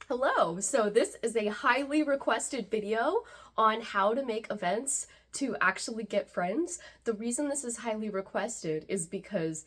Hello, so this is a highly requested video on how to make events to actually get friends. The reason this is highly requested is because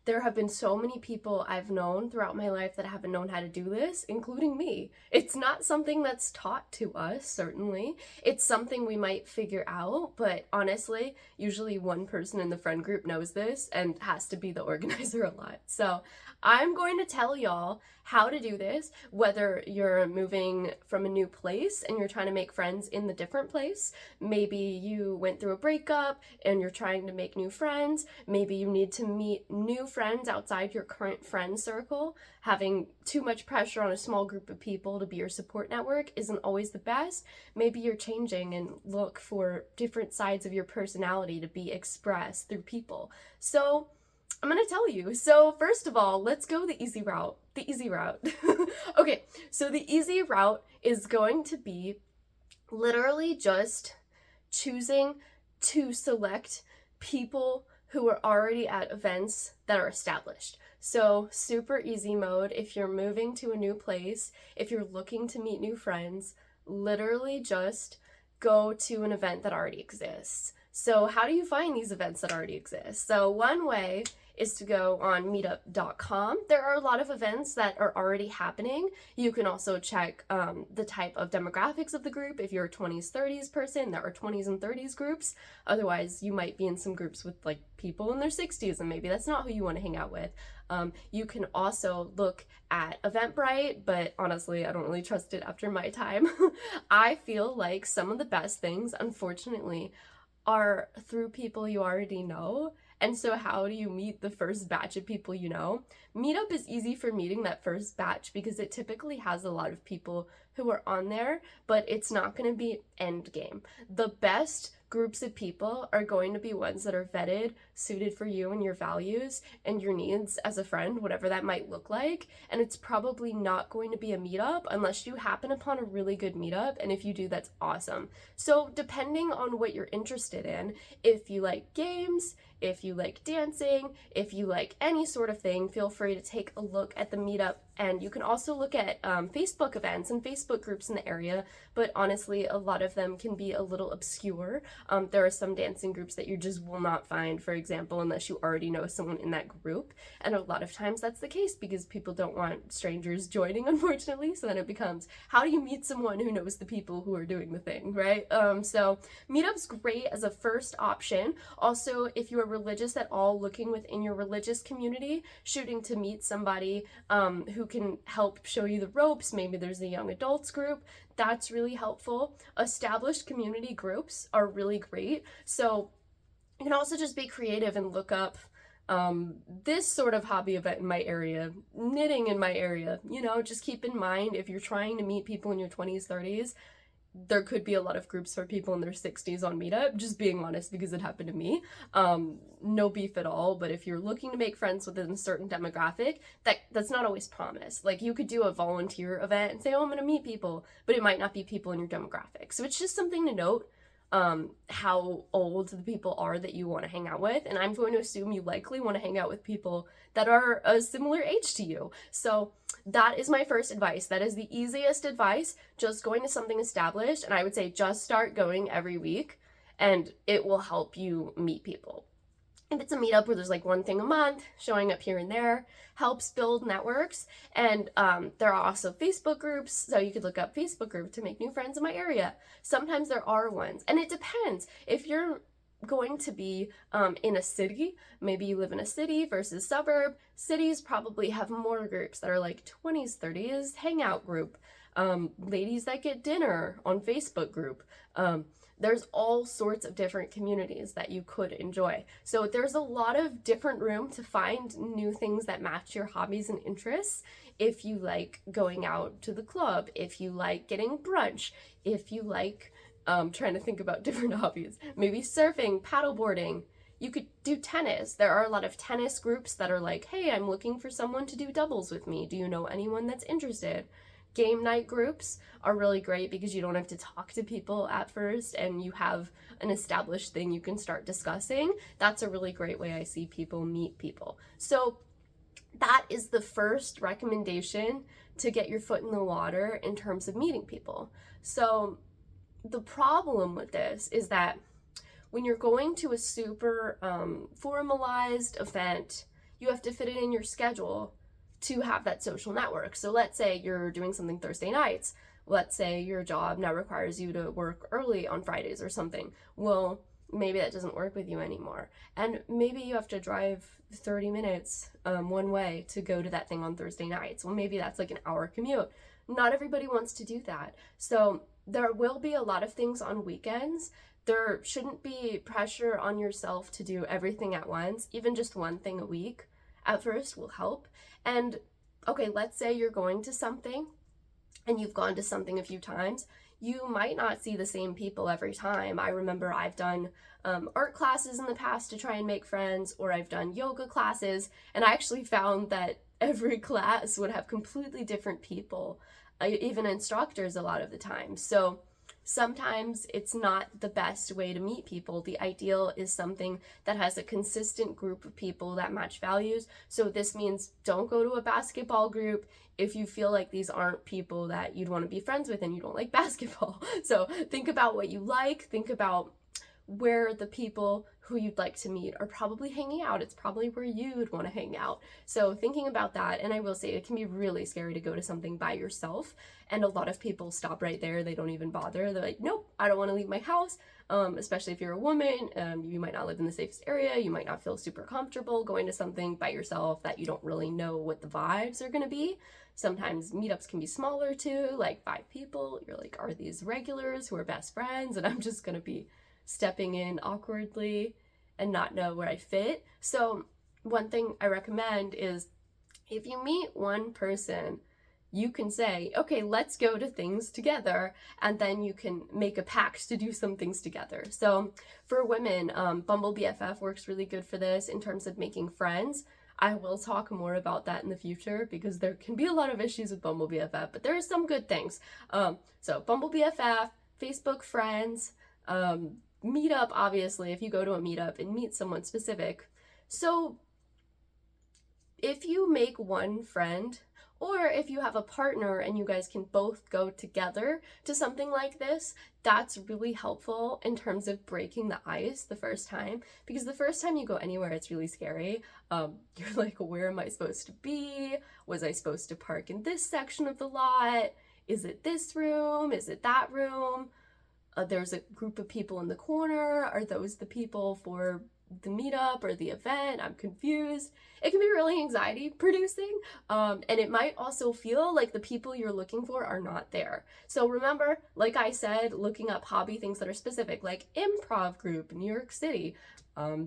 there have been so many people I've known throughout my life that haven't known how to do this, including me. It's not something that's taught to us, certainly. It's something we might figure out, but honestly, usually one person in the friend group knows this and has to be the organizer a lot. So I'm going to tell y'all how to do this, whether you're moving from a new place and you're trying to make friends in the different place. Maybe you went through a breakup and you're trying to make new friends. Maybe you need to meet new friends outside your current friend circle. Having too much pressure on a small group of people to be your support network isn't always the best. Maybe you're changing and look for different sides of your personality to be expressed through people. So I'm gonna tell you. So first of all, let's go the easy route. The easy route. Okay, so the easy route is going to be literally just choosing to select people who are already at events that are established. So super easy mode. If you're moving to a new place, if you're looking to meet new friends, literally just go to an event that already exists. So how do you find these events that already exist? So one way is to go on meetup.com. There are a lot of events that are already happening. You can also check the type of demographics of the group. If you're a 20s, 30s person, there are 20s and 30s groups. Otherwise, you might be in some groups with like people in their 60s and maybe that's not who you want to hang out with. You can also look at Eventbrite, but honestly, I don't really trust it after my time. I feel like some of the best things, unfortunately, are through people you already know. And so how do you meet the first batch of people you know? Meetup is easy for meeting that first batch because it typically has a lot of people who are on there, but it's not going to be end game. The best groups of people are going to be ones that are vetted, suited for you and your values and your needs as a friend, whatever that might look like. And it's probably not going to be a meetup unless you happen upon a really good meetup. And if you do, that's awesome. So depending on what you're interested in, if you like games, if you like dancing, if you like any sort of thing, feel free to take a look at the meetup. And you can also look at Facebook events and Facebook groups in the area, but honestly, a lot of them can be a little obscure. There are some dancing groups that you just will not find, for example, unless you already know someone in that group. And a lot of times that's the case because people don't want strangers joining, unfortunately. So then it becomes, how do you meet someone who knows the people who are doing the thing, right? So meetup's great as a first option. Also, if you are religious at all, looking within your religious community, shooting to meet somebody who can help show you the ropes. Maybe there's a young adults group. That's really helpful. Established community groups are really great. So you can also just be creative and look up this sort of hobby event in my area, knitting in my area. You know, just keep in mind if you're trying to meet people in your 20s, 30s, there could be a lot of groups for people in their 60s on Meetup, just being honest because it happened to me. No beef at all, but if you're looking to make friends within a certain demographic, that's not always promised. Like you could do a volunteer event and say, oh, I'm gonna meet people, but it might not be people in your demographic. So it's just something to note how old the people are that you want to hang out with. And I'm going to assume you likely want to hang out with people that are a similar age to you. So that is my first advice. That is the easiest advice, just going to something established. And I would say just start going every week and it will help you meet people. If it's a meetup where there's like one thing a month, showing up here and there helps build networks. And there are also Facebook groups, so you could look up Facebook group to make new friends in my area. Sometimes there are ones, and it depends. If you're going to be in a city, maybe you live in a city versus suburb, cities probably have more groups that are like 20s, 30s, hangout group, ladies that get dinner on Facebook group. There's all sorts of different communities that you could enjoy. So there's a lot of different room to find new things that match your hobbies and interests. If you like going out to the club, if you like getting brunch, if you like trying to think about different hobbies, maybe surfing, paddleboarding. You could do tennis. There are a lot of tennis groups that are like, hey, I'm looking for someone to do doubles with me. Do you know anyone that's interested? Game night groups are really great because you don't have to talk to people at first and you have an established thing you can start discussing. That's a really great way I see people meet people. So that is the first recommendation to get your foot in the water in terms of meeting people. So the problem with this is that when you're going to a super formalized event, you have to fit it in your schedule to have that social network. So let's say you're doing something Thursday nights. Let's say your job now requires you to work early on Fridays or something. Well, maybe that doesn't work with you anymore. And maybe you have to drive 30 minutes one way to go to that thing on Thursday nights. Well, maybe that's like an hour commute. Not everybody wants to do that. So there will be a lot of things on weekends. There shouldn't be pressure on yourself to do everything at once. Even just one thing a week at first will help. And okay, let's say you're going to something and you've gone to something a few times. You might not see the same people every time. I remember I've done art classes in the past to try and make friends, or I've done yoga classes, and I actually found that every class would have completely different people, even instructors a lot of the time. So sometimes it's not the best way to meet people. The ideal is something that has a consistent group of people that match values. So this means don't go to a basketball group if you feel like these aren't people that you'd want to be friends with and you don't like basketball. So think about what you like, think about where the people who you'd like to meet are probably hanging out. It's probably where you would want to hang out. So thinking about that, and I will say it can be really scary to go to something by yourself, and a lot of people stop right there. They don't even bother. They're like, nope, I don't want to leave my house. Especially if you're a woman, you might not live in the safest area. You might not feel super comfortable going to something by yourself that you don't really know what the vibes are going to be. Sometimes meetups can be smaller too, like 5 people. You're like, are these regulars who are best friends? And I'm just going to be stepping in awkwardly and not know where I fit. So one thing I recommend is if you meet one person, you can say, okay, let's go to things together, and then you can make a pact to do some things together. So for women, Bumble BFF works really good for this in terms of making friends. I will talk more about that in the future because there can be a lot of issues with Bumble BFF, but there are some good things. So Bumble BFF, Facebook friends, meetup, obviously, if you go to a meetup and meet someone specific. So if you make one friend, or if you have a partner and you guys can both go together to something like this, that's really helpful in terms of breaking the ice the first time. Because the first time you go anywhere, it's really scary. You're like, where am I supposed to be? Was I supposed to park in this section of the lot? Is it this room? Is it that room? There's a group of people in the corner. Are those the people for the meetup or the event? I'm confused. It can be really anxiety producing, and it might also feel like the people you're looking for are not there. So remember, like I said, looking up hobby things that are specific, like improv group, New York City,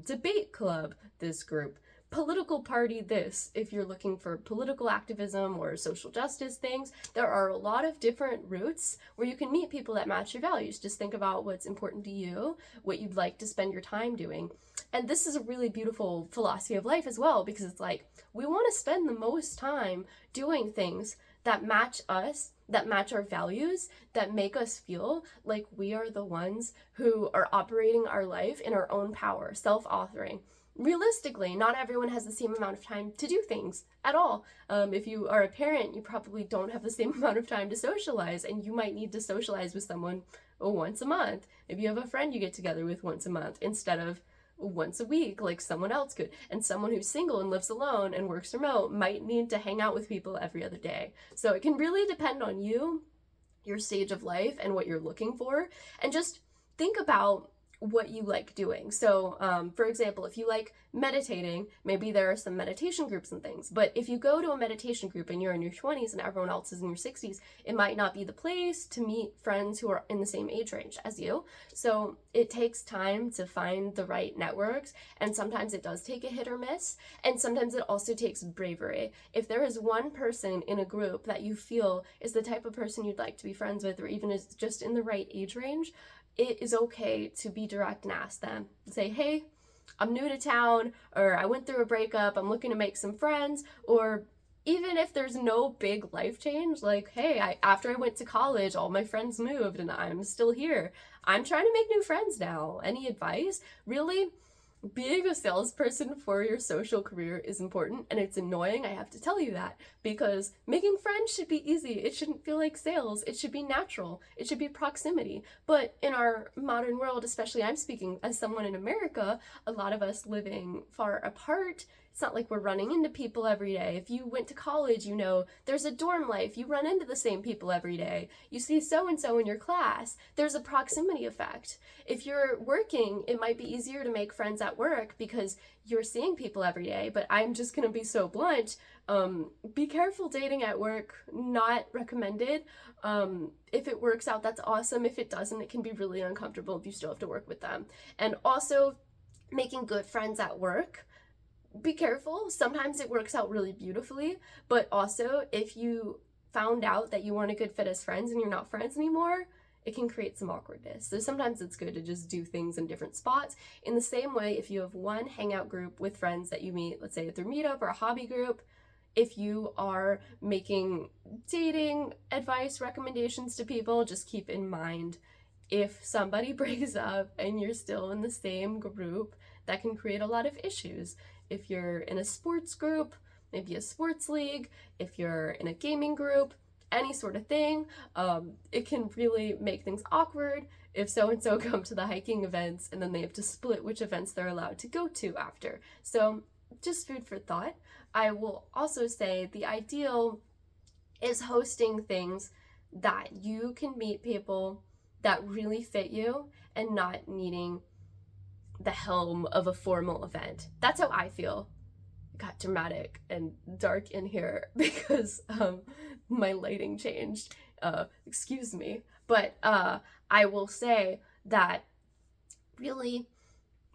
debate club, this group, political party, this, if you're looking for political activism or social justice things. There are a lot of different routes where you can meet people that match your values. Just think about what's important to you, what you'd like to spend your time doing. And this is a really beautiful philosophy of life as well, because it's like, we want to spend the most time doing things that match us, that match our values, that make us feel like we are the ones who are operating our life in our own power, self-authoring. Realistically, not everyone has the same amount of time to do things at all. If you are a parent, you probably don't have the same amount of time to socialize, and you might need to socialize with someone once a month. If you have a friend you get together with once a month instead of once a week like someone else could. And someone who's single and lives alone and works remote might need to hang out with people every other day. So it can really depend on you, your stage of life, and what you're looking for. And just think about what you like doing. So for example, if you like meditating, maybe there are some meditation groups and things. But if you go to a meditation group and you're in your 20s and everyone else is in your 60s, it might not be the place to meet friends who are in the same age range as you. So it takes time to find the right networks, and sometimes it does take a hit or miss, and sometimes it also takes bravery. If there is one person in a group that you feel is the type of person you'd like to be friends with, or even is just in the right age range, it is okay to be direct and ask them. Say, hey, I'm new to town, or I went through a breakup, I'm looking to make some friends. Or even if there's no big life change, like, hey, after I went to college, all my friends moved and I'm still here. I'm trying to make new friends now. Any advice? Really, being a salesperson for your social career is important, and it's annoying, I have to tell you that, because making friends should be easy. It shouldn't feel like sales. It should be natural. It should be proximity. But in our modern world, especially I'm speaking as someone in America, a lot of us living far apart, it's not like we're running into people every day. If you went to college, you know, there's a dorm life. You run into the same people every day. You see so and so in your class. There's a proximity effect. If you're working, it might be easier to make friends at work because you're seeing people every day. But I'm just going to be so blunt. Be careful dating at work. Not recommended. If it works out, that's awesome. If it doesn't, it can be really uncomfortable if you still have to work with them. And also, making good friends at work, be careful. Sometimes it works out really beautifully, but also if you found out that you weren't a good fit as friends and you're not friends anymore, it can create some awkwardness. So sometimes it's good to just do things in different spots. In the same way, if you have one hangout group with friends that you meet, let's say through meetup or a hobby group, if you are making dating advice recommendations to people, just keep in mind if somebody breaks up and you're still in the same group, that can create a lot of issues. If you're in a sports group, maybe a sports league, if you're in a gaming group, any sort of thing, it can really make things awkward if so-and-so come to the hiking events and then they have to split which events they're allowed to go to after. So just food for thought. I will also say the ideal is hosting things that you can meet people that really fit you and not needing the helm of a formal event. That's how I feel. It got dramatic and dark in here because my lighting changed. Excuse me. But I will say that really,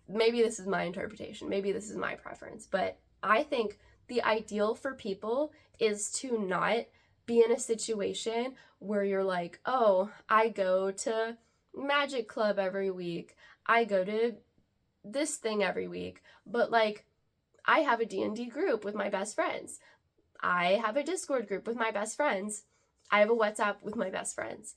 maybe this is my interpretation, maybe this is my preference, but I think the ideal for people is to not be in a situation where you're like, oh, I go to Magic Club every week. I go to this thing every week, but like I have a D&D group with my best friends. I have a Discord group with my best friends. I have a WhatsApp with my best friends.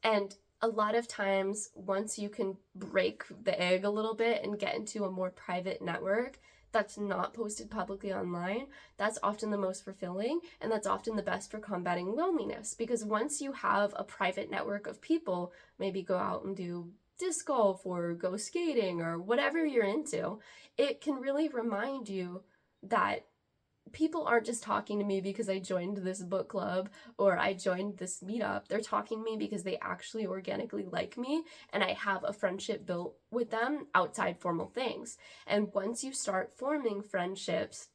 And a lot of times, once you can break the egg a little bit and get into a more private network that's not posted publicly online, that's often the most fulfilling, and that's often the best for combating loneliness. Because once you have a private network of people, maybe go out and do disc golf or go skating or whatever you're into, it can really remind you that people aren't just talking to me because I joined this book club or I joined this meetup. They're talking to me because they actually organically like me and I have a friendship built with them outside formal things. And once you start forming friendships,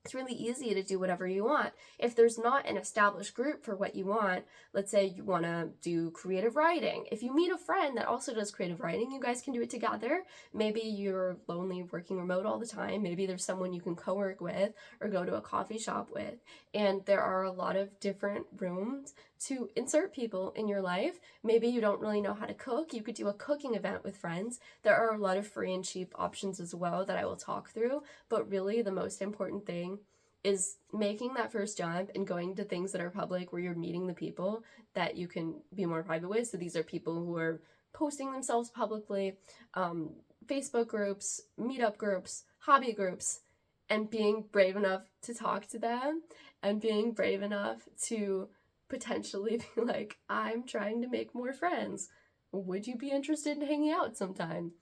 it's really easy to do whatever you want. If there's not an established group for what you want, let's say you want to do creative writing. If you meet a friend that also does creative writing, you guys can do it together. Maybe you're lonely working remote all the time. Maybe there's someone you can co-work with or go to a coffee shop with. And there are a lot of different rooms to insert people in your life. Maybe you don't really know how to cook. You could do a cooking event with friends. There are a lot of free and cheap options as well that I will talk through. But really the most important thing is making that first jump and going to things that are public where you're meeting the people that you can be more private with. So these are people who are posting themselves publicly, Facebook groups, meetup groups, hobby groups, and being brave enough to talk to them and being brave enough to potentially be like, I'm trying to make more friends. Would you be interested in hanging out sometime?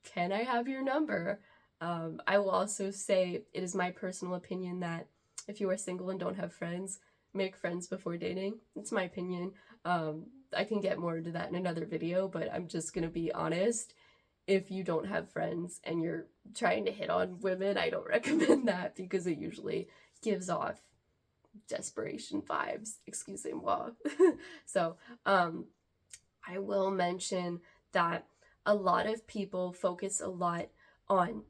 Can I have your number? I will also say it is my personal opinion that if you are single and don't have friends, make friends before dating. It's my opinion. I can get more into that in another video, but I'm just gonna be honest. If you don't have friends and you're trying to hit on women, I don't recommend that because it usually gives off desperation vibes, excusez-moi. So, I will mention that a lot of people focus a lot on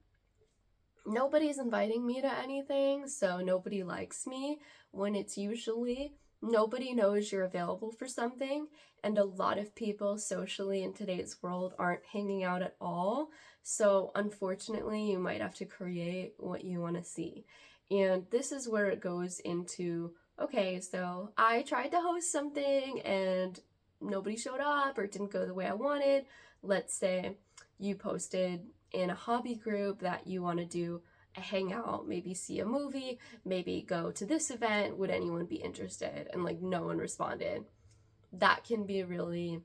nobody's inviting me to anything, so nobody likes me, when it's usually nobody knows you're available for something, and a lot of people socially in today's world aren't hanging out at all. So unfortunately, you might have to create what you want to see. And this is where it goes into, okay, so I tried to host something and nobody showed up or it didn't go the way I wanted. Let's say you posted in a hobby group that you want to do a hangout, maybe see a movie, maybe go to this event, would anyone be interested? And like no one responded. That can be really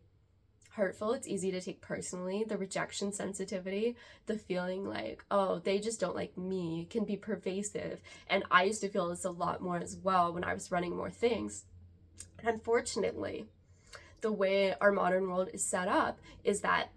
hurtful. It's easy to take personally. The rejection sensitivity, the feeling like, oh, they just don't like me, can be pervasive. And I used to feel this a lot more as well when I was running more things. And unfortunately, the way our modern world is set up is that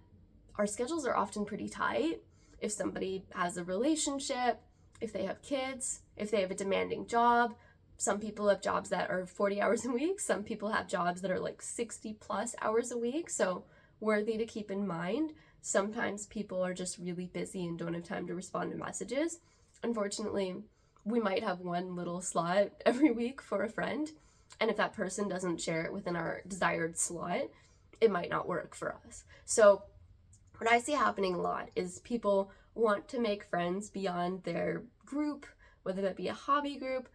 our schedules are often pretty tight. If somebody has a relationship, if they have kids, if they have a demanding job, some people have jobs that are 40 hours a week. Some people have jobs that are like 60 plus hours a week. So worthy to keep in mind. Sometimes people are just really busy and don't have time to respond to messages. Unfortunately, we might have one little slot every week for a friend. And if that person doesn't share it within our desired slot, it might not work for us. So what I see happening a lot is people want to make friends beyond their group, whether that be a hobby group.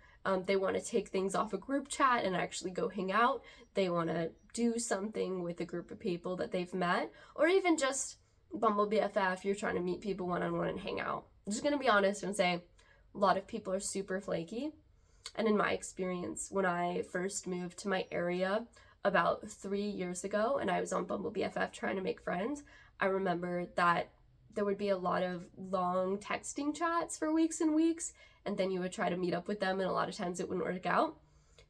They want to take things off a group chat and actually go hang out. They want to do something with a group of people that they've met, or even just Bumble BFF, you're trying to meet people one-on-one and hang out. I'm just going to be honest and say a lot of people are super flaky. And in my experience, when I first moved to my area about 3 years ago and I was on Bumble BFF trying to make friends, I remember that there would be a lot of long texting chats for weeks and weeks, and then you would try to meet up with them, and a lot of times it wouldn't work out.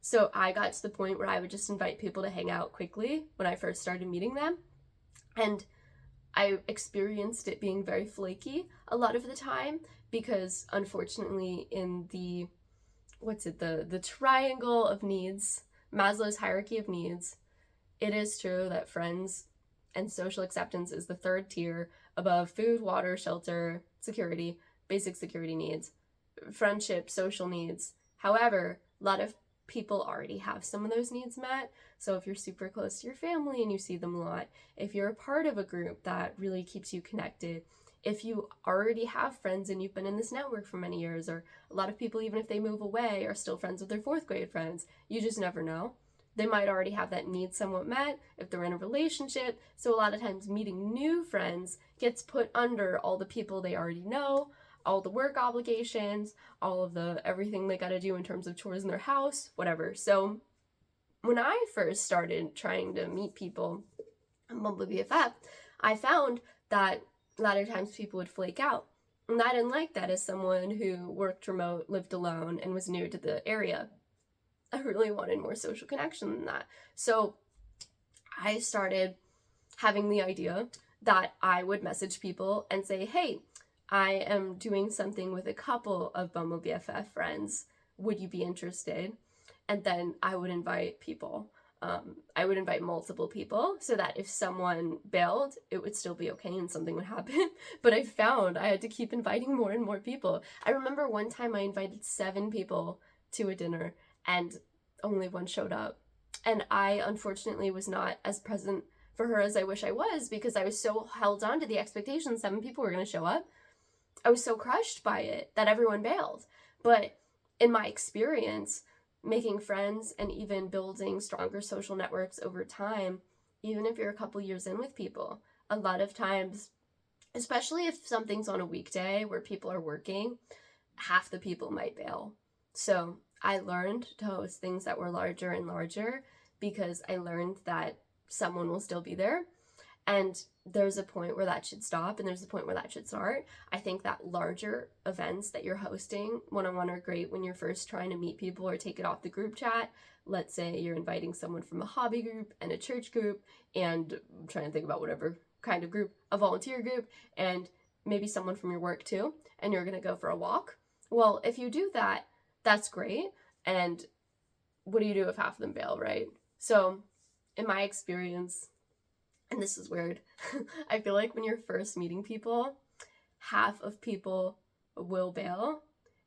So I got to the point where I would just invite people to hang out quickly when I first started meeting them, and I experienced it being very flaky a lot of the time because unfortunately in the triangle of needs, Maslow's hierarchy of needs, it is true that friends and social acceptance is the third tier above food, water, shelter, security, basic security needs, friendship, social needs. However, a lot of people already have some of those needs met. So if you're super close to your family and you see them a lot, if you're a part of a group that really keeps you connected, if you already have friends and you've been in this network for many years, or a lot of people, even if they move away, are still friends with their fourth grade friends, you just never know. They might already have that need somewhat met if they're in a relationship. So a lot of times meeting new friends gets put under all the people they already know, all the work obligations, all of the everything they got to do in terms of chores in their house, whatever. So when I first started trying to meet people on Bumble BFF, I found that a lot of times people would flake out. And I didn't like that as someone who worked remote, lived alone, and was new to the area. I really wanted more social connection than that. So I started having the idea that I would message people and say, hey, I am doing something with a couple of Bumble BFF friends. Would you be interested? And then I would invite people. I would invite multiple people so that if someone bailed, it would still be okay and something would happen. But I found I had to keep inviting more and more people. I remember one time I invited 7 people to a dinner and only one showed up. And I unfortunately was not as present for her as I wish I was because I was so held on to the expectation 7 people were going to show up. I was so crushed by it that everyone bailed. But in my experience, making friends and even building stronger social networks over time, even if you're a couple years in with people, a lot of times, especially if something's on a weekday where people are working, half the people might bail. So I learned to host things that were larger and larger because I learned that someone will still be there. And there's a point where that should stop and there's a point where that should start. I think that larger events that you're hosting one-on-one are great when you're first trying to meet people or take it off the group chat. Let's say you're inviting someone from a hobby group and a church group and I'm trying to think about whatever kind of group, a volunteer group, and maybe someone from your work too, and you're going to go for a walk. Well, if you do that, that's great. And what do you do if half of them bail, right? So in my experience, and this is weird, I feel like when you're first meeting people, half of people will bail.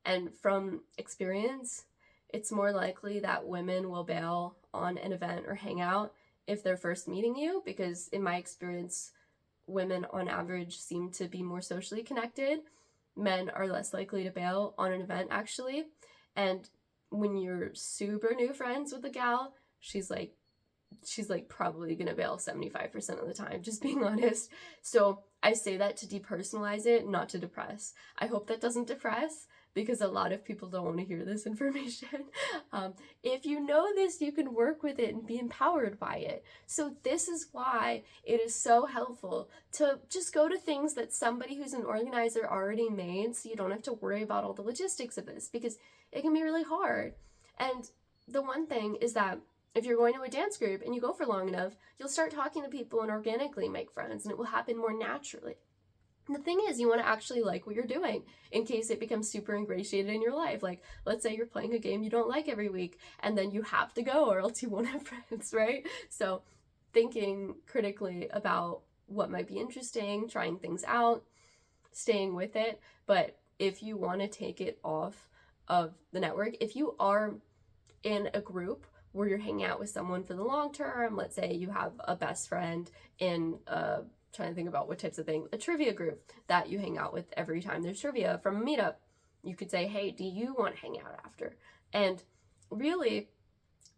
And from experience, it's more likely that women will bail on an event or hangout if they're first meeting you, because in my experience, women on average seem to be more socially connected. Men are less likely to bail on an event, actually. And when you're super new friends with a gal, she's like she's like probably gonna bail 75% of the time, just being honest. So I say that to depersonalize it, not to depress. I hope that doesn't depress, because a lot of people don't want to hear this information. If you know this, you can work with it and be empowered by it. So this is why it is so helpful to just go to things that somebody who's an organizer already made, so you don't have to worry about all the logistics of this, because it can be really hard. And the one thing is that if you're going to a dance group and you go for long enough, you'll start talking to people and organically make friends, and it will happen more naturally. And the thing is, you want to actually like what you're doing in case it becomes super ingratiated in your life. Like, let's say you're playing a game you don't like every week, and then you have to go or else you won't have friends, right? So thinking critically about what might be interesting, trying things out, staying with it. But if you want to take it off of the network, if you are in a group where you're hanging out with someone for the long term, let's say you have a best friend in trying to think about what types of things, a trivia group that you hang out with every time there's trivia from a meetup, you could say, hey, do you want to hang out after? And really,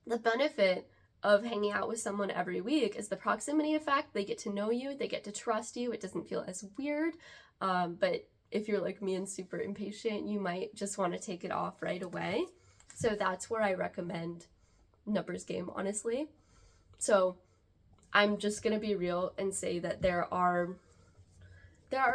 the benefit of hanging out with someone every week is the proximity effect. They get to know you, they get to trust you, it doesn't feel as weird. But if you're like me and super impatient, you might just want to take it off right away. So that's where I recommend numbers game, honestly. So I'm just gonna be real and say that there are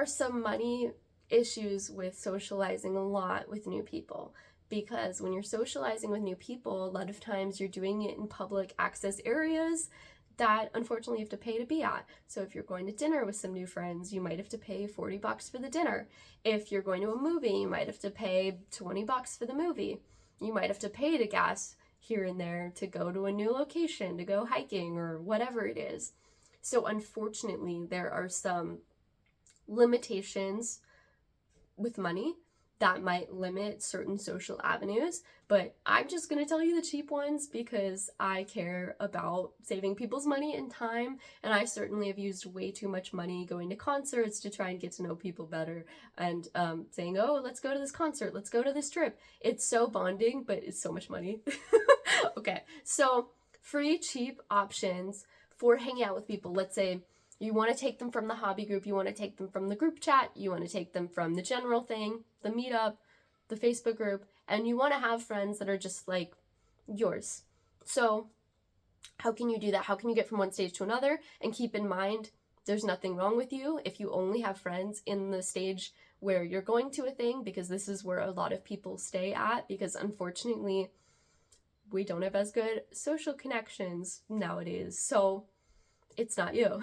some money issues with socializing a lot with new people, because when you're socializing with new people, a lot of times you're doing it in public access areas that unfortunately you have to pay to be at. So if you're going to dinner with some new friends, you might have to pay $40 for the dinner. If you're going to a movie, you might have to pay $20 for the movie. You might have to pay to gas here and there to go to a new location, to go hiking or whatever it is. So unfortunately, there are some limitations with money that might limit certain social avenues, but I'm just gonna tell you the cheap ones because I care about saving people's money and time, and I certainly have used way too much money going to concerts to try and get to know people better, and saying, oh, let's go to this concert, let's go to this trip. It's so bonding, but it's so much money. Okay, so free, cheap options for hanging out with people. Let's say you want to take them from the hobby group, you want to take them from the group chat, you want to take them from the general thing, the meetup, the Facebook group, and you want to have friends that are just like yours. So how can you do that? How can you get from one stage to another? And keep in mind, there's nothing wrong with you if you only have friends in the stage where you're going to a thing, because this is where a lot of people stay at, because unfortunately, we don't have as good social connections nowadays. So it's not you.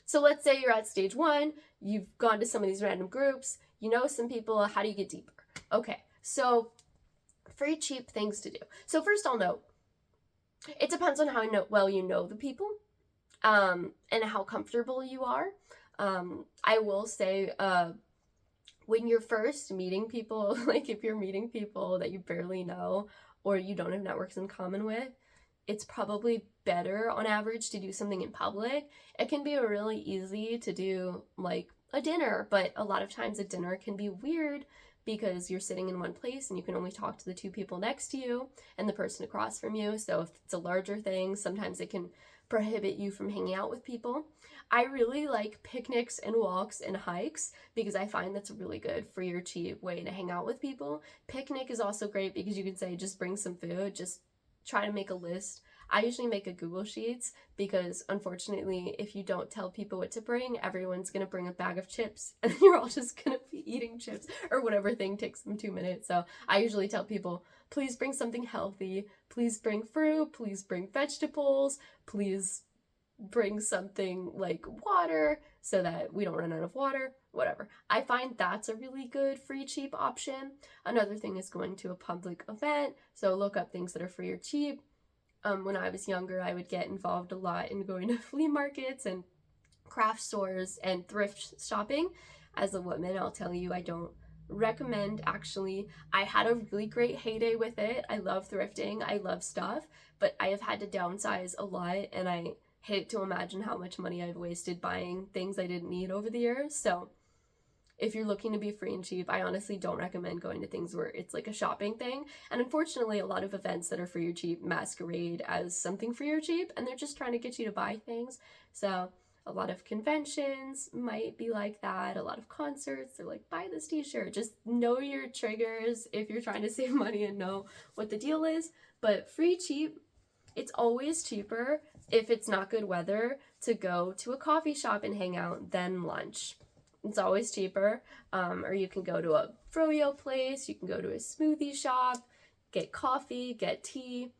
So let's say you're at stage 1, you've gone to some of these random groups, you know some people, how do you get deeper? Okay, so free, cheap things to do. So first I'll note, it depends on how well you know the people, and how comfortable you are. I will say, when you're first meeting people, like if you're meeting people that you barely know or you don't have networks in common with, it's probably better on average to do something in public. It can be really easy to do like a dinner, but a lot of times a dinner can be weird because you're sitting in one place and you can only talk to the 2 people next to you and the person across from you. So if it's a larger thing, sometimes it can prohibit you from hanging out with people. I really like picnics and walks and hikes because I find that's a really good free or cheap way to hang out with people. Picnic is also great because you can say just bring some food, just try to make a list. I usually make a Google Sheets because unfortunately, if you don't tell people what to bring, everyone's gonna bring a bag of chips and you're all just gonna be eating chips or whatever thing takes them 2 minutes. So I usually tell people, please bring something healthy, please bring fruit, please bring vegetables, please bring something like water so that we don't run out of water, whatever. I find that's a really good free cheap option. Another thing is going to a public event, so look up things that are free or cheap. When I was younger, I would get involved a lot in going to flea markets and craft stores and thrift shopping. As a woman, I'll tell you, I don't recommend, actually. I had a really great heyday with it. I love thrifting, I love stuff, but I have had to downsize a lot, and I hate to imagine how much money I've wasted buying things I didn't need over the years. So if you're looking to be free and cheap, I honestly don't recommend going to things where it's like a shopping thing. And unfortunately, a lot of events that are free or cheap masquerade as something free or cheap, and they're just trying to get you to buy things. So a lot of conventions might be like that. A lot of concerts, they're like, buy this t-shirt. Just know your triggers if you're trying to save money and know what the deal is. But free, cheap, it's always cheaper if it's not good weather to go to a coffee shop and hang out than lunch. It's always cheaper. Or you can go to a froyo place, you can go to a smoothie shop, get coffee, get tea,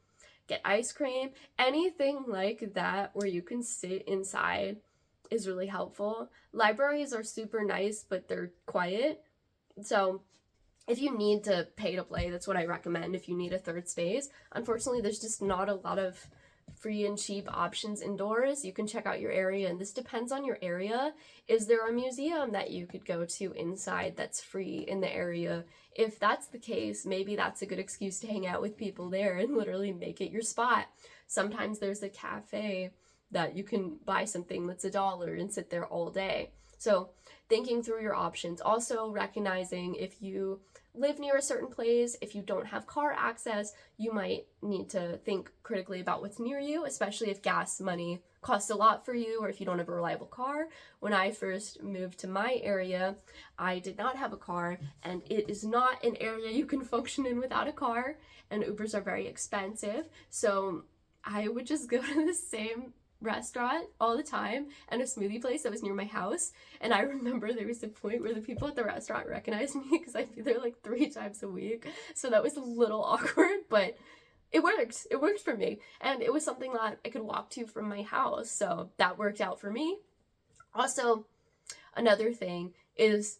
get ice cream, anything like that where you can sit inside is really helpful. Libraries are super nice, but they're quiet. So if you need to pay to play, that's what I recommend if you need a third space. Unfortunately, there's just not a lot of free and cheap options indoors. You can check out your area, and this depends on your area. Is there a museum that you could go to inside that's free in the area? If that's the case, maybe that's a good excuse to hang out with people there and literally make it your spot. Sometimes there's a cafe that you can buy something that's $1 and sit there all day. So thinking through your options, also recognizing if you live near a certain place, if you don't have car access, you might need to think critically about what's near you, especially if gas money costs a lot for you or if you don't have a reliable car. When I first moved to my area, I did not have a car, and it is not an area you can function in without a car, and Ubers are very expensive. So I would just go to the same restaurant all the time and a smoothie place that was near my house. And I remember there was a point where the people at the restaurant recognized me because I'd be there like 3 times a week. So that was a little awkward, but it worked. It worked for me. And it was something that I could walk to from my house. So that worked out for me. Also, another thing is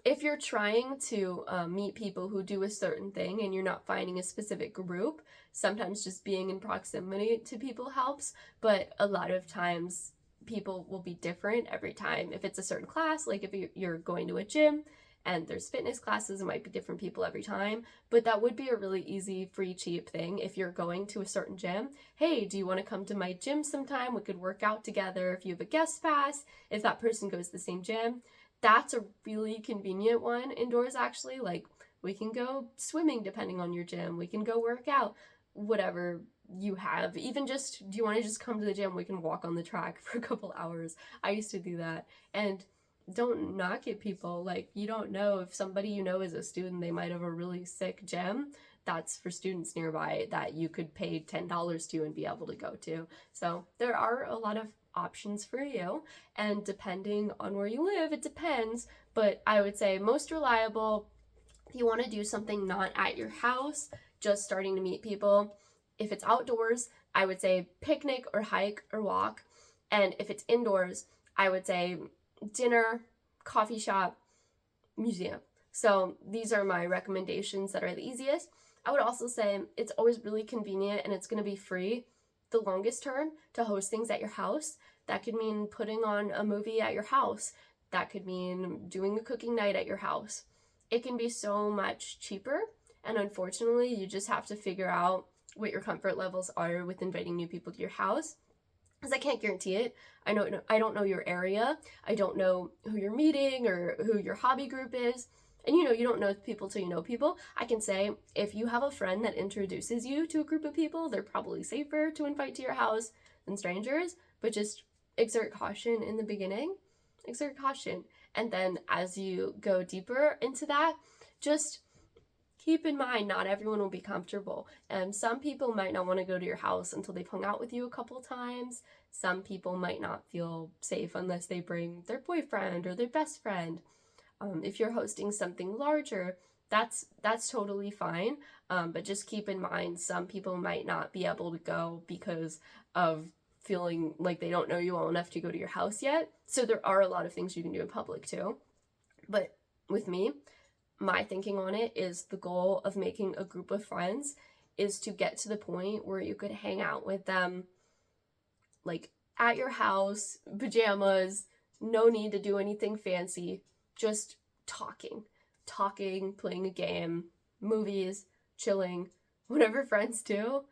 if you're trying to meet people who do a certain thing and you're not finding a specific group, sometimes just being in proximity to people helps, but a lot of times people will be different every time. If it's a certain class, like if you're going to a gym and there's fitness classes, it might be different people every time, but that would be a really easy, free, cheap thing. If you're going to a certain gym, hey, do you want to come to my gym sometime? We could work out together. If you have a guest pass, if that person goes to the same gym, that's a really convenient one indoors, actually. Like, we can go swimming depending on your gym. We can go work out, whatever you have. Even just, do you want to just come to the gym? We can walk on the track for a couple hours. I used to do that. And don't knock it, people. Like, you don't know if somebody you know is a student, they might have a really sick gym that's for students nearby that you could pay $10 to and be able to go to. So there are a lot of options for you, and depending on where you live, it depends, but I would say most reliable, if you want to do something not at your house, just starting to meet people. If it's outdoors, I would say picnic or hike or walk, and if it's indoors, I would say dinner, coffee shop, museum. So these are my recommendations that are the easiest. I would also say it's always really convenient and it's going to be free the longest term to host things at your house. That could mean putting on a movie at your house. That could mean doing a cooking night at your house. It can be so much cheaper, and unfortunately, you just have to figure out what your comfort levels are with inviting new people to your house, because I can't guarantee it. I don't know your area. I don't know who you're meeting or who your hobby group is. And you don't know people till you know people. I can say if you have a friend that introduces you to a group of people, they're probably safer to invite to your house than strangers, but just exert caution in the beginning. Exert caution. And then as you go deeper into that, just keep in mind, not everyone will be comfortable. And some people might not want to go to your house until they've hung out with you a couple times. Some people might not feel safe unless they bring their boyfriend or their best friend. If you're hosting something larger, that's totally fine. But just keep in mind, some people might not be able to go because of feeling like they don't know you well enough to go to your house yet. So there are a lot of things you can do in public too. But with me, my thinking on it is the goal of making a group of friends is to get to the point where you could hang out with them like at your house, pajamas, no need to do anything fancy. Just talking, playing a game, movies, chilling, whatever friends do.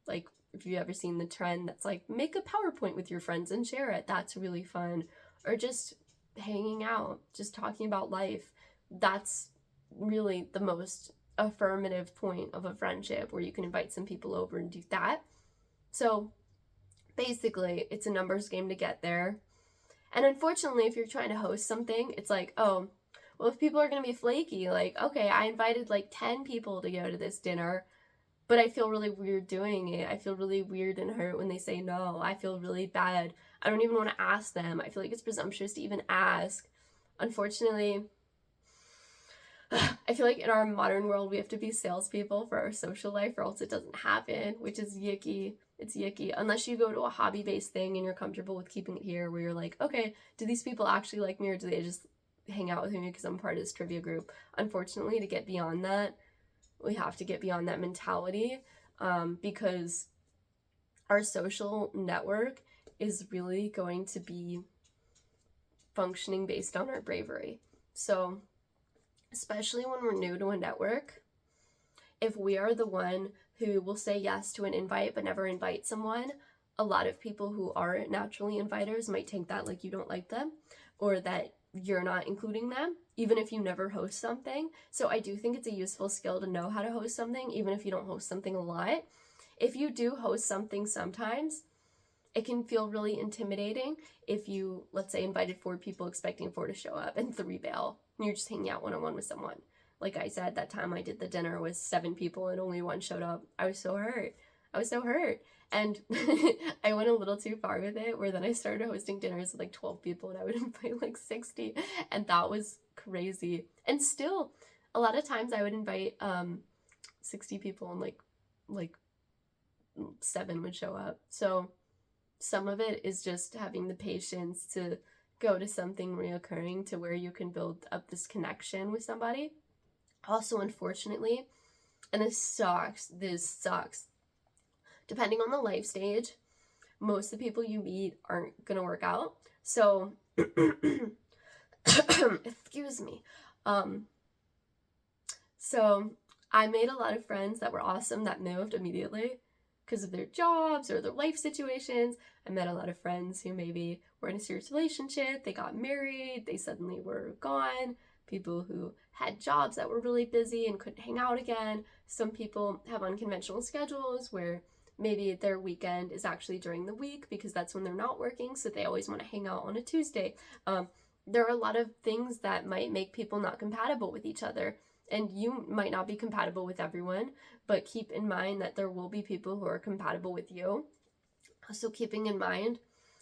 Like, if you've ever seen the trend that's like, make a PowerPoint with your friends and share it, that's really fun. Or just hanging out, just talking about life. That's really the most affirmative point of a friendship, where you can invite some people over and do that. So basically, it's a numbers game to get there. And unfortunately, if you're trying to host something, it's like, oh, well, if people are going to be flaky, like, okay, I invited like 10 people to go to this dinner, but I feel really weird doing it. I feel really weird and hurt when they say no. I feel really bad. I don't even want to ask them. I feel like it's presumptuous to even ask. Unfortunately, I feel like in our modern world, we have to be salespeople for our social life, or else it doesn't happen, which is yucky. It's yucky. Unless you go to a hobby-based thing and you're comfortable with keeping it here, where you're like, okay, do these people actually like me, or do they just hang out with me because I'm part of this trivia group? Unfortunately, to get beyond that, we have to get beyond that mentality, because our social network is really going to be functioning based on our bravery. So especially when we're new to a network, if we are the one who will say yes to an invite but never invite someone, a lot of people who are naturally inviters might think that like you don't like them, or that you're not including them, even if you never host something. So I do think it's a useful skill to know how to host something, even if you don't host something a lot. If you do host something sometimes, it can feel really intimidating if you, let's say, invited 4 people expecting 4 to show up and 3 bail, and you're just hanging out one-on-one with someone. Like I said, that time I did the dinner with 7 people and only 1 showed up. I was so hurt. And I went a little too far with it, where then I started hosting dinners with like 12 people and I would invite like 60, and that was crazy. And still, a lot of times I would invite 60 people and like 7 would show up. So some of it is just having the patience to go to something reoccurring, to where you can build up this connection with somebody. Also, unfortunately, and this sucks, depending on the life stage, most of the people you meet aren't gonna work out. So excuse me. So I made a lot of friends that were awesome that moved immediately because of their jobs or their life situations. I met a lot of friends who maybe were in a serious relationship, they got married, they suddenly were gone. People who had jobs that were really busy and couldn't hang out again. Some people have unconventional schedules where maybe their weekend is actually during the week because that's when they're not working, so they always want to hang out on a Tuesday. There are a lot of things that might make people not compatible with each other, and you might not be compatible with everyone, but keep in mind that there will be people who are compatible with you. So keeping in mind,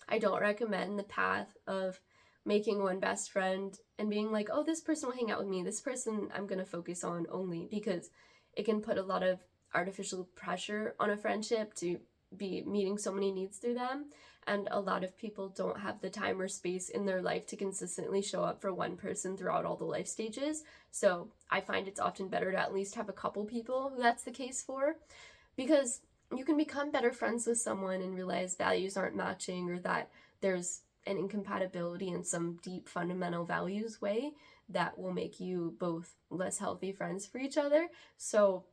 I don't recommend the path of making one best friend and being like, oh, this person will hang out with me, this person I'm going to focus on only, because it can put a lot of artificial pressure on a friendship to be meeting so many needs through them. And a lot of people don't have the time or space in their life to consistently show up for one person throughout all the life stages. So I find it's often better to at least have a couple people who that's the case for, because you can become better friends with someone and realize values aren't matching, or that there's an incompatibility in some deep fundamental values way that will make you both less healthy friends for each other. So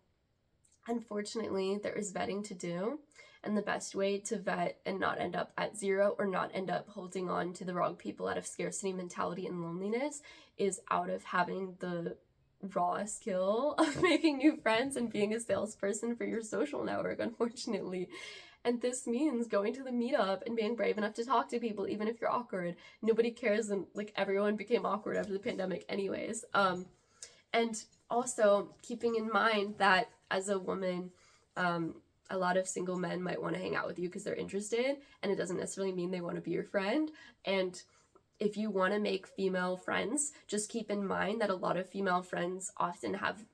unfortunately, there is vetting to do, and the best way to vet and not end up at 0 or not end up holding on to the wrong people out of scarcity mentality and loneliness is out of having the raw skill of making new friends and being a salesperson for your social network, unfortunately. And this means going to the meetup and being brave enough to talk to people, even if you're awkward. Nobody cares, and like everyone became awkward after the pandemic anyways. And also keeping in mind that as a woman, a lot of single men might want to hang out with you because they're interested, and it doesn't necessarily mean they want to be your friend. And if you want to make female friends, just keep in mind that a lot of female friends often have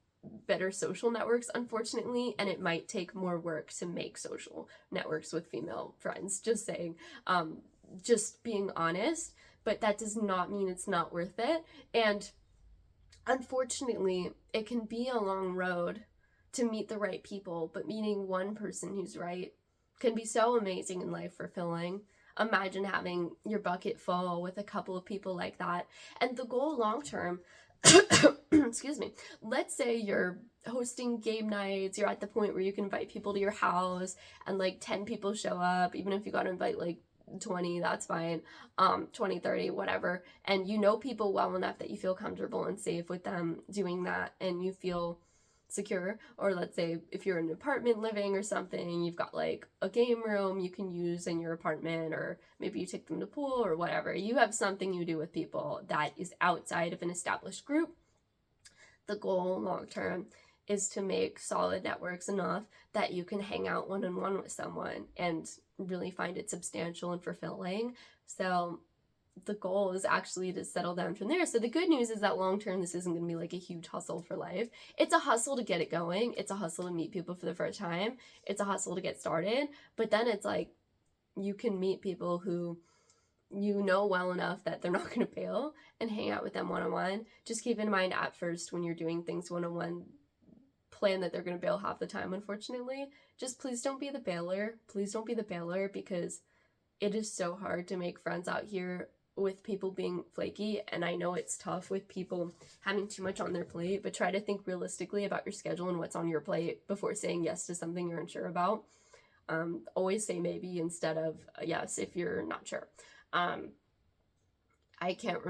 better social networks, unfortunately, and it might take more work to make social networks with female friends. Just saying, just being honest, but that does not mean it's not worth it. And unfortunately, it can be a long road to meet the right people, but meeting one person who's right can be so amazing in life, fulfilling. Imagine having your bucket full with a couple of people like that. And the goal long term, excuse me, let's say you're hosting game nights, you're at the point where you can invite people to your house and like 10 people show up, even if you got to invite like 20, that's fine. 20, 30, whatever. And you know people well enough that you feel comfortable and safe with them doing that, and you feel secure. Or let's say if you're in an apartment living or something, you've got like a game room you can use in your apartment, or maybe you take them to pool or whatever. You have something you do with people that is outside of an established group. The goal long term is to make solid networks enough that you can hang out one-on-one with someone and really find it substantial and fulfilling. So the goal is actually to settle down from there. So the good news is that long term, this isn't going to be like a huge hustle for life. It's a hustle to get it going. It's a hustle to meet people for the first time. It's a hustle to get started. But then it's like you can meet people who you know well enough that they're not going to bail and hang out with them one-on-one. Just keep in mind at first when you're doing things one-on-one, plan that they're going to bail half the time, unfortunately. Just please don't be the bailer. Please don't be the bailer, because it is so hard to make friends out here with people being flaky. And I know it's tough with people having too much on their plate, but try to think realistically about your schedule and what's on your plate before saying yes to something you're unsure about. Always say maybe instead of yes if you're not sure. I can't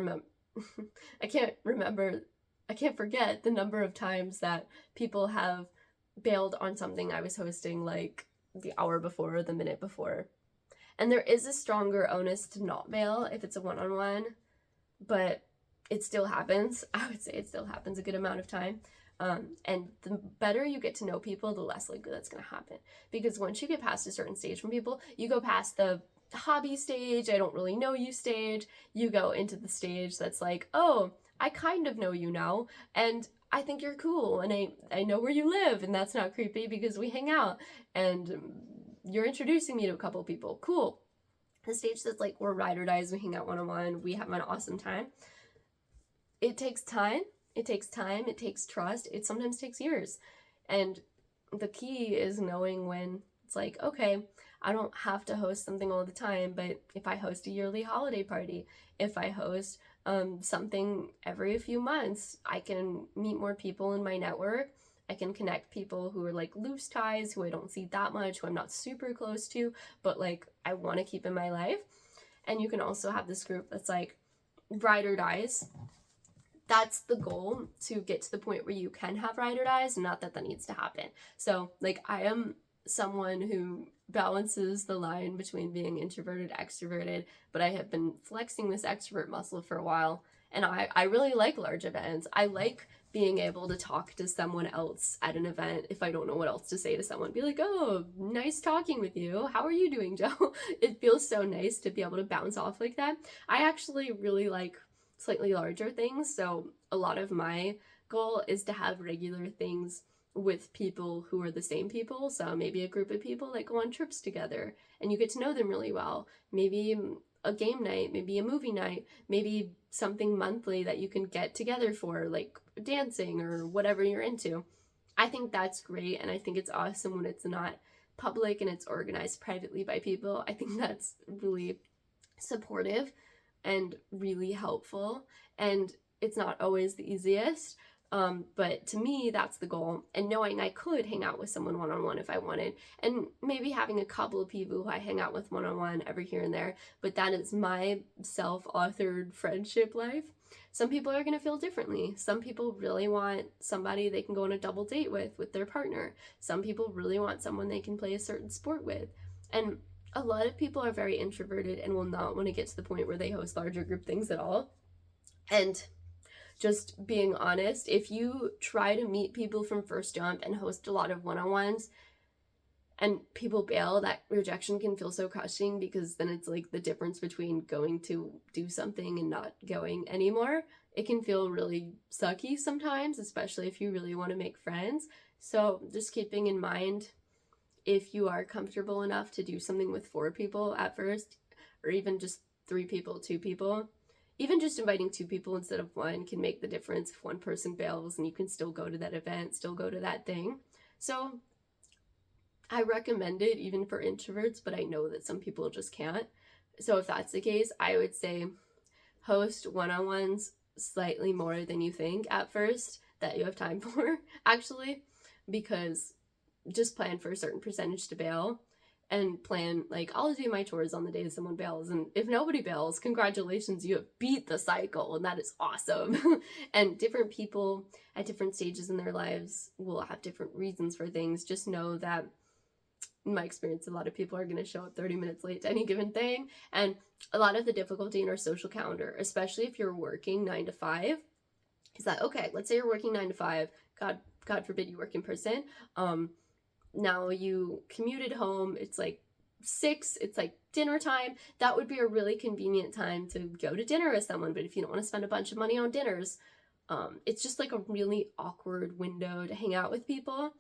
forget the number of times that people have bailed on something I was hosting like the hour before or the minute before. And there is a stronger onus to not bail if it's a one-on-one, but it still happens. I would say it still happens a good amount of time. And the better you get to know people, the less likely that's going to happen. Because once you get past a certain stage from people, you go past the hobby stage, I don't really know you stage, you go into the stage that's like, oh, I kind of know you now, and I think you're cool, and I know where you live, and that's not creepy because we hang out, and you're introducing me to a couple people. Cool. The stage that's like, we're ride or dies, we hang out one-on-one, we have an awesome time. It takes time. It takes trust. It sometimes takes years. And the key is knowing when it's like, okay, I don't have to host something all the time, but if I host a yearly holiday party, if I host something every few months, I can meet more people in my network. I can connect people who are like loose ties, who I don't see that much, who I'm not super close to, but like I want to keep in my life. And you can also have this group that's like ride or dies. That's the goal, to get to the point where you can have ride or dies, not that needs to happen. So like I am someone who balances the line between being introverted, extroverted, but I have been flexing this extrovert muscle for a while, and I really like large events. I like being able to talk to someone else at an event if I don't know what else to say to someone. Be like, oh, nice talking with you. How are you doing, Joe? It feels so nice to be able to bounce off like that. I actually really like slightly larger things, so a lot of my goal is to have regular things with people who are the same people. So maybe a group of people that go on trips together and you get to know them really well. Maybe a game night, maybe a movie night, maybe something monthly that you can get together for, like dancing or whatever you're into. I think that's great, and I think it's awesome when it's not public and it's organized privately by people. I think that's really supportive and really helpful, and it's not always the easiest. But to me, that's the goal. And knowing I could hang out with someone one-on-one if I wanted, and maybe having a couple of people who I hang out with one-on-one every here and there, but that is my self-authored friendship life. Some people are going to feel differently. Some people really want somebody they can go on a double date with their partner. Some people really want someone they can play a certain sport with. And a lot of people are very introverted and will not want to get to the point where they host larger group things at all. And just being honest, if you try to meet people from first jump and host a lot of one-on-ones and people bail, that rejection can feel so crushing, because then it's like the difference between going to do something and not going anymore. It can feel really sucky sometimes, especially if you really want to make friends. So just keeping in mind, if you are comfortable enough to do something with 4 people at first, or even just 3 people, 2 people, even just inviting 2 people instead of 1 can make the difference if one person bails, and you can still go to that event, still go to that thing. So I recommend it even for introverts, but I know that some people just can't. So if that's the case, I would say host one-on-ones slightly more than you think at first that you have time for, actually, because just plan for a certain percentage to bail. and plan, like, I'll do my chores on the day someone bails, and if nobody bails, congratulations, you have beat the cycle, and that is awesome. And different people at different stages in their lives will have different reasons for things. Just know that in my experience, a lot of people are going to show up 30 minutes late to any given thing. And a lot of the difficulty in our social calendar, especially if you're working 9 to 5, is that, okay, let's say you're working 9 to 5, God forbid you work in person. Now you commuted home, it's like 6, it's like dinner time. That would be a really convenient time to go to dinner with someone. But if you don't want to spend a bunch of money on dinners, it's just like a really awkward window to hang out with people.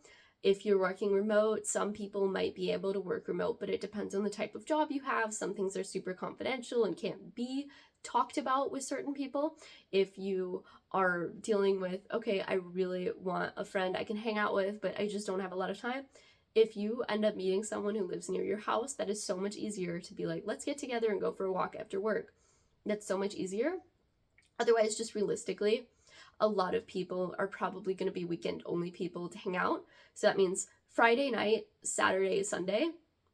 If you're working remote, some people might be able to work remote, but it depends on the type of job you have. Some things are super confidential and can't be talked about with certain people. If you are dealing with, okay, I really want a friend I can hang out with, but I just don't have a lot of time. If you end up meeting someone who lives near your house, that is so much easier to be like, let's get together and go for a walk after work. That's so much easier. Otherwise, just realistically, a lot of people are probably going to be weekend only people to hang out. So that means Friday night, Saturday, Sunday,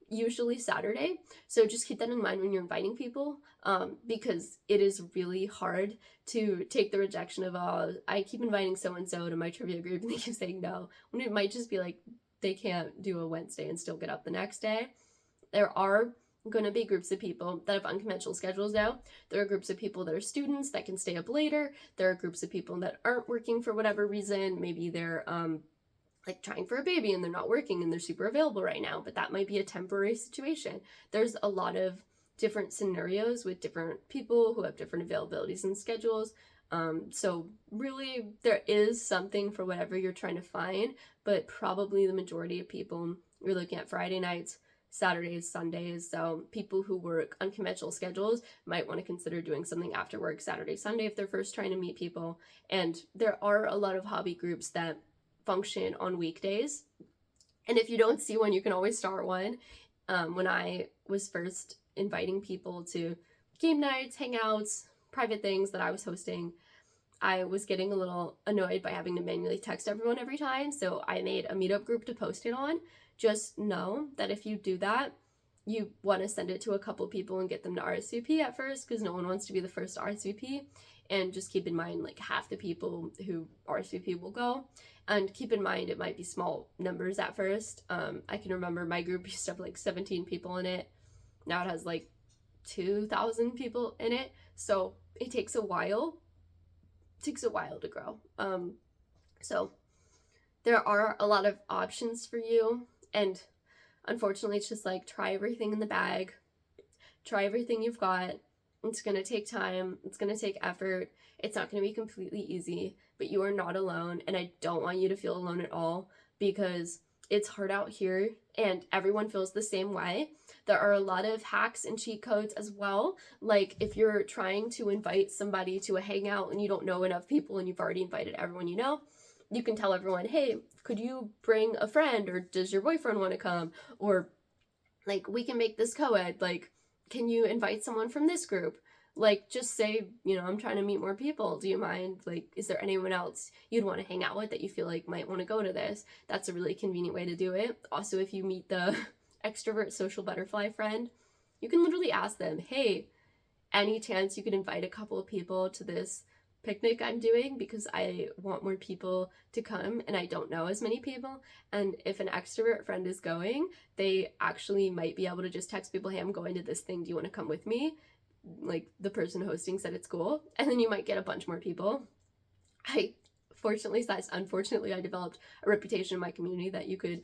usually Saturday. So just keep that in mind when you're inviting people, because it is really hard to take the rejection of, oh, I keep inviting so-and-so to my trivia group and they keep saying no, when it might just be like they can't do a Wednesday and still get up the next day. There are going to be groups of people that have unconventional schedules now. There are groups of people that are students that can stay up later. There are groups of people that aren't working for whatever reason. Maybe they're like trying for a baby and they're not working and they're super available right now, but that might be a temporary situation. There's a lot of different scenarios with different people who have different availabilities and schedules. So really there is something for whatever you're trying to find, but probably the majority of people, you're looking at Friday nights, Saturdays, Sundays. So people who work unconventional schedules might want to consider doing something after work Saturday, Sunday if they're first trying to meet people. And there are a lot of hobby groups that function on weekdays. And if you don't see one, you can always start one. When I was first inviting people to game nights, hangouts, private things that I was hosting, I was getting a little annoyed by having to manually text everyone every time. So I made a meetup group to post it on. Just know that if you do that, you want to send it to a couple people and get them to RSVP at first, because no one wants to be the first to RSVP. And just keep in mind, like, half the people who RSVP will go. And keep in mind, it might be small numbers at first. I can remember my group used to have like 17 people in it. Now it has like 2,000 people in it. So it takes a while. It takes a while to grow. So there are a lot of options for you. And unfortunately, it's just like, try everything in the bag. Try everything you've got. It's going to take time. It's going to take effort. It's not going to be completely easy, but you are not alone. And I don't want you to feel alone at all, because it's hard out here and everyone feels the same way. There are a lot of hacks and cheat codes as well. Like if you're trying to invite somebody to a hangout and you don't know enough people and you've already invited everyone you know, you can tell everyone, hey, could you bring a friend, or does your boyfriend want to come? Or like, we can make this co-ed, like, can you invite someone from this group? Like, just say, you know, I'm trying to meet more people. Do you mind? Like, is there anyone else you'd want to hang out with that you feel like might want to go to this? That's a really convenient way to do it. Also, if you meet the extrovert social butterfly friend, you can literally ask them, hey, any chance you could invite a couple of people to this picnic I'm doing, because I want more people to come and I don't know as many people. And if an extrovert friend is going, they actually might be able to just text people, hey, I'm going to this thing, do you want to come with me? Like, the person hosting said it's cool, and then you might get a bunch more people. Unfortunately, I developed a reputation in my community that you could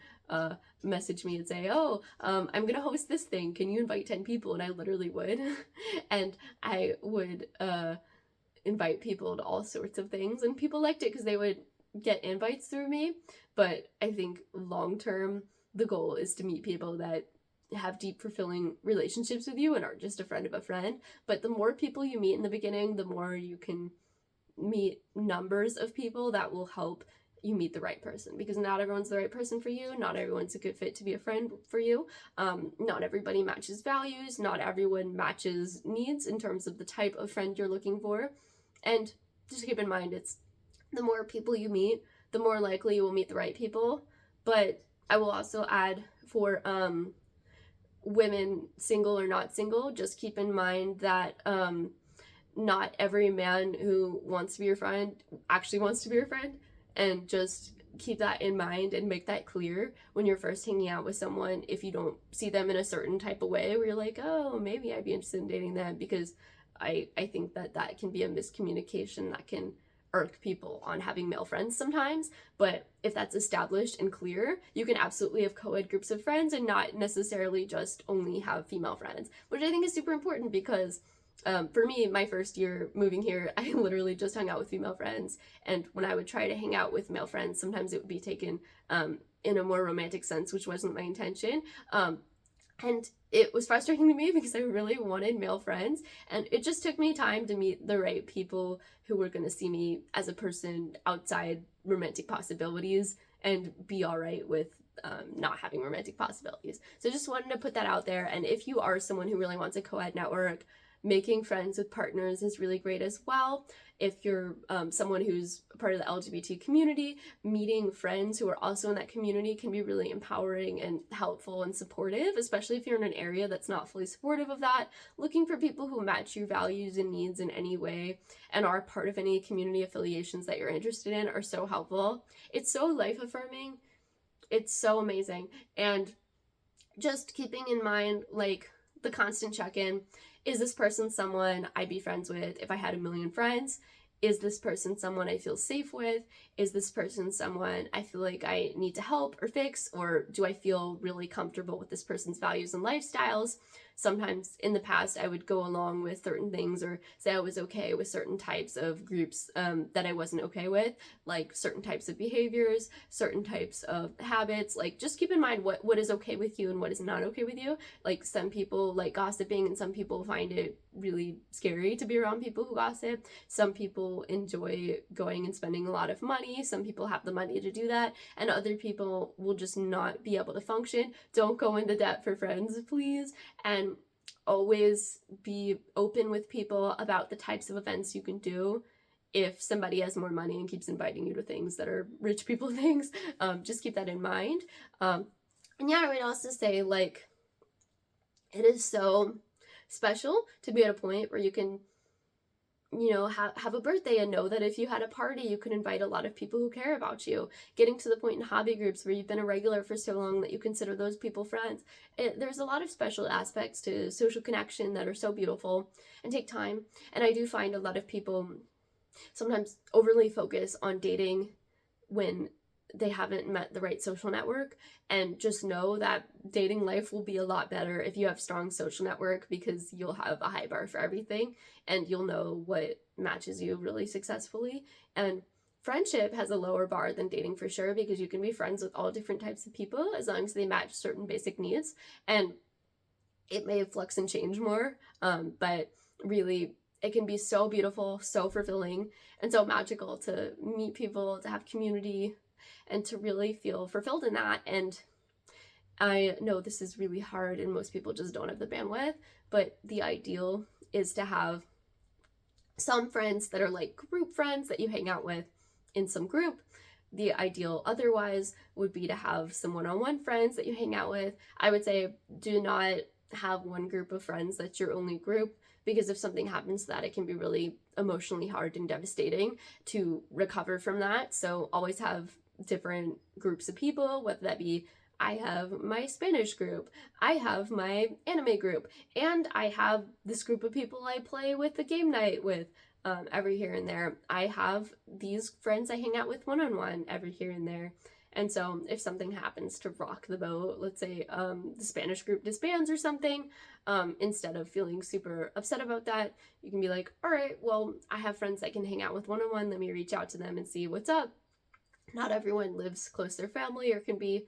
message me and say, oh, I'm gonna host this thing, can you invite 10 people? And I literally would. And I would invite people to all sorts of things, and people liked it because they would get invites through me. But I think long term, the goal is to meet people that have deep, fulfilling relationships with you and aren't just a friend of a friend. But the more people you meet in the beginning, the more you can meet numbers of people that will help you meet the right person, because not everyone's the right person for you. Not everyone's a good fit to be a friend for you. Not everybody matches values. Not everyone matches needs in terms of the type of friend you're looking for. And just keep in mind, it's the more people you meet, the more likely you will meet the right people. But I will also add, for women, single or not single, just keep in mind that not every man who wants to be your friend actually wants to be your friend, and just keep that in mind and make that clear when you're first hanging out with someone. If you don't see them in a certain type of way where you're like, oh, maybe I'd be interested in dating them, because I think that that can be a miscommunication that can irk people on having male friends sometimes. But if that's established and clear, you can absolutely have co-ed groups of friends and not necessarily just only have female friends, which I think is super important, because for me, my first year moving here, I literally just hung out with female friends. And when I would try to hang out with male friends, sometimes it would be taken in a more romantic sense, which wasn't my intention. And it was frustrating to me because I really wanted male friends. And it just took me time to meet the right people who were going to see me as a person outside romantic possibilities and be all right with not having romantic possibilities. So just wanted to put that out there. And if you are someone who really wants a co-ed network, making friends with partners is really great as well. If you're someone who's part of the LGBT community, meeting friends who are also in that community can be really empowering and helpful and supportive, especially if you're in an area that's not fully supportive of that. Looking for people who match your values and needs in any way and are part of any community affiliations that you're interested in are so helpful. It's so life affirming. It's so amazing. And just keeping in mind, like, the constant check-in. Is this person someone I'd be friends with if I had a million friends? Is this person someone I feel safe with? Is this person someone I feel like I need to help or fix? Or do I feel really comfortable with this person's values and lifestyles? Sometimes in the past, I would go along with certain things or say I was okay with certain types of groups that I wasn't okay with, like certain types of behaviors, certain types of habits. Like, just keep in mind what is okay with you and what is not okay with you. Like, some people like gossiping and some people find it really scary to be around people who gossip. Some people enjoy going and spending a lot of money. Some people have the money to do that, and other people will just not be able to function. Don't go into debt for friends, please. And always be open with people about the types of events you can do. If somebody has more money and keeps inviting you to things that are rich people things, just keep that in mind. And yeah, I would also say, like, it is so special to be at a point where you can, you know, have a birthday and know that if you had a party, you could invite a lot of people who care about you. Getting to the point in hobby groups where you've been a regular for so long that you consider those people friends. There's a lot of special aspects to social connection that are so beautiful and take time. And I do find a lot of people sometimes overly focus on dating when they haven't met the right social network, and just know that dating life will be a lot better if you have strong social network, because you'll have a high bar for everything and you'll know what matches you really successfully. And friendship has a lower bar than dating for sure, because you can be friends with all different types of people as long as they match certain basic needs, and it may flux and change more, but really it can be so beautiful, so fulfilling, and so magical to meet people, to have community, and to really feel fulfilled in that. And I know this is really hard and most people just don't have the bandwidth, but the ideal is to have some friends that are like group friends that you hang out with in some group. The ideal otherwise would be to have some one-on-one friends that you hang out with. I would say do not have one group of friends that's your only group, because if something happens to that, it can be really emotionally hard and devastating to recover from that. So always have different groups of people, whether that be I have my Spanish group, I have my anime group, and I have this group of people I play with the game night with every here and there. I have these friends I hang out with one-on-one every here and there. And so if something happens to rock the boat, let's say the Spanish group disbands or something, instead of feeling super upset about that, you can be like, all right, well, I have friends I can hang out with one-on-one. Let me reach out to them and see what's up. Not everyone lives close to their family or can be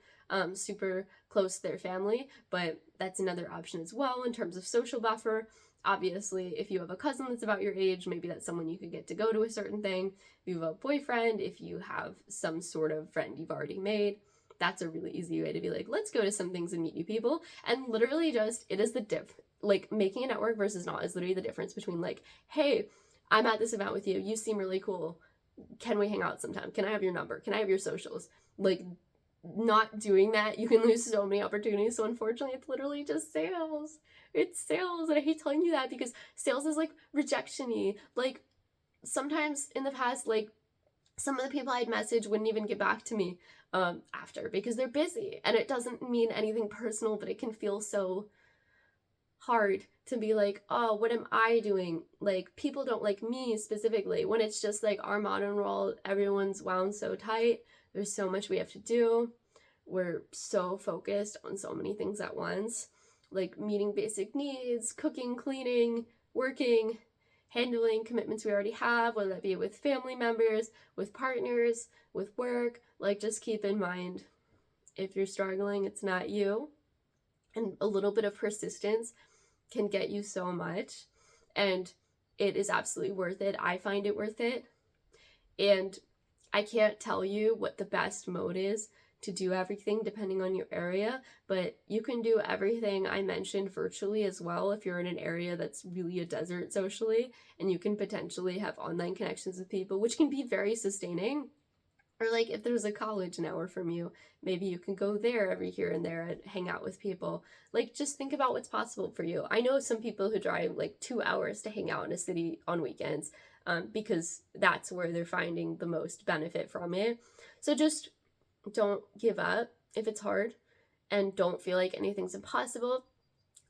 super close to their family, but that's another option as well in terms of social buffer. Obviously, if you have a cousin that's about your age, maybe that's someone you could get to go to a certain thing. If you have a boyfriend, if you have some sort of friend you've already made, that's a really easy way to be like, let's go to some things and meet new people. And literally just, it is like making a network versus not is literally the difference between like, hey, I'm at this event with you. You seem really cool. Can we hang out sometime? Can I have your number? Can I have your socials? Like, not doing that, you can lose so many opportunities. So unfortunately, it's literally just sales. It's sales. And I hate telling you that because sales is like rejection-y. Like sometimes in the past, like some of the people I'd message wouldn't even get back to me after because they're busy. And it doesn't mean anything personal, but it can feel so hard to be like, oh, what am I doing? Like, people don't like me specifically when it's just like our modern world, everyone's wound so tight. There's so much we have to do. We're so focused on so many things at once, like meeting basic needs, cooking, cleaning, working, handling commitments we already have, whether that be with family members, with partners, with work. Like, just keep in mind if you're struggling, it's not you. And a little bit of persistence can get you so much, and it is absolutely worth it. I find it worth it. And I can't tell you what the best mode is to do everything depending on your area, but you can do everything I mentioned virtually as well if you're in an area that's really a desert socially, and you can potentially have online connections with people, which can be very sustaining. Or like if there's a college an hour from you, maybe you can go there every here and there and hang out with people. Like, just think about what's possible for you. I know some people who drive like 2 hours to hang out in a city on weekends because that's where they're finding the most benefit from it. So just don't give up if it's hard, and don't feel like anything's impossible.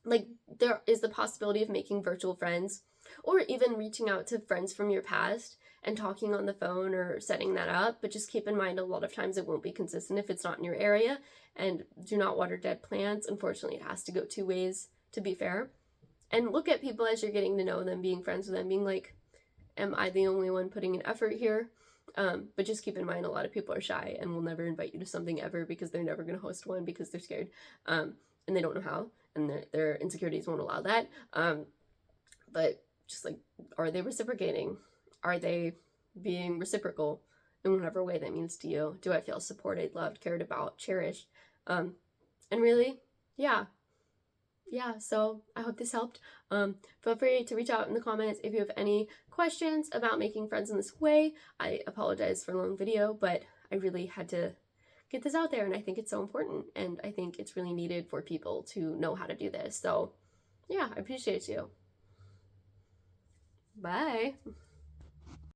Like, there is the possibility of making virtual friends or even reaching out to friends from your past and talking on the phone or setting that up. But just keep in mind, a lot of times it won't be consistent if it's not in your area. And do not water dead plants. Unfortunately, it has to go two ways, to be fair. And look at people as you're getting to know them, being friends with them, being like, am I the only one putting an effort here? But just keep in mind, a lot of people are shy and will never invite you to something ever because they're never going to host one because they're scared and they don't know how, and their insecurities won't allow that. But just like, are they reciprocating? Are they being reciprocal in whatever way that means to you? Do I feel supported, loved, cared about, cherished? And really, yeah. So I hope this helped. Feel free to reach out in the comments if you have any questions about making friends in this way. I apologize for a long video, but I really had to get this out there, and I think it's so important, and I think it's really needed for people to know how to do this. So yeah, I appreciate you. Bye.